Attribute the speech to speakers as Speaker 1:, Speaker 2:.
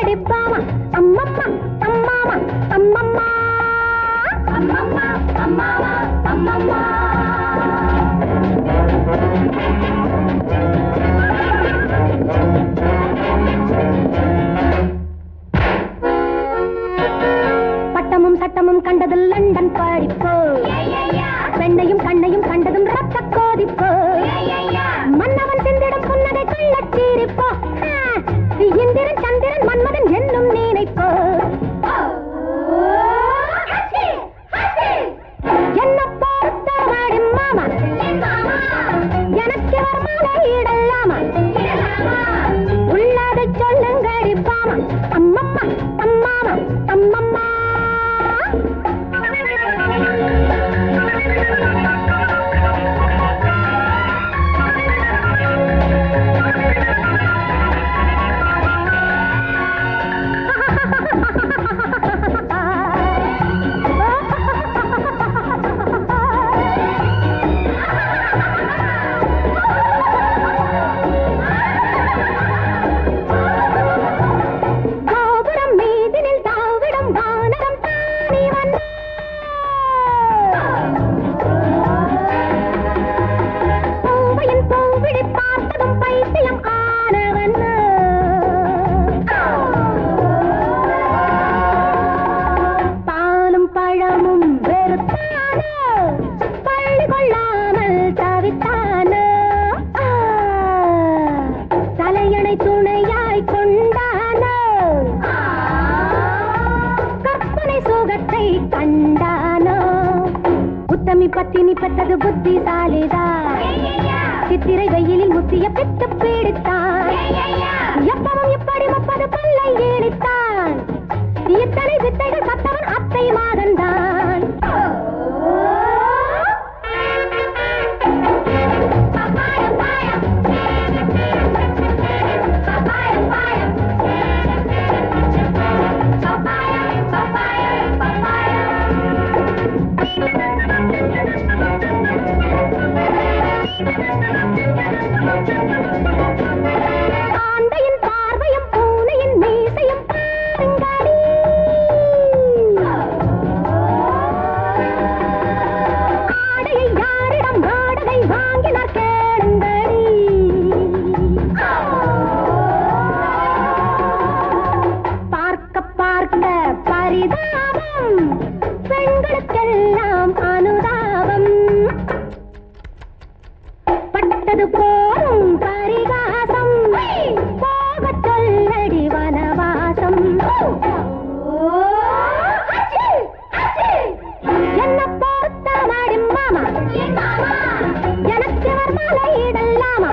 Speaker 1: அடிப்பாமா அம்மம்மா அம்மாமா அம்மம்மா அம்மம்மா அம்மாமா அம்மம்மா பட்டமும் சட்டமும் கண்டது லண்டன் படிப்பு பெண்ணையும் கண்ணையும் கண்டதும் ரத்த கோதிப்பு மன்னவன் சிந்திடும் புன்னகை கள்ளச்சீரிப்போ இந்திரன் சந்திரன் மன்மதன் என்னும் நினைப்போ என்ன பொறுத்த வாடி மாமா எனக்கு வரமாலை இடலாமா உள்ளதை சொல்லுங்கடி பாமா அம்மம்மா அம்மாமா அம்மம்மா பத்தினி பெற்றது புத்திசாலிதான் சித்திரை வெயிலில் முத்திய பெற்று பீடித்தான் எப்பவும் இப்படி 30 பல்லை ஏடித்தான் இத்தனை வித்தைகள் கத்தவன் அத்தை மாதந்தான் ஆந்தையின் பார்வையும் பூனையின் மீசையும் பாருங்கடி ஆடையை யாரிடம் வாடகை வாங்கினார் கேளுங்கடி பார்க்க பார்க்க பரிதாபம் பெண்களுக்கெல்லாம் அனுதாபம் பட்டது போரும் பரிகாசம் போகச் சொல்லடி வனவாசம் என்ன பொறுத்த மாடி மாமா எனக்கு வரமாலை இடலாமா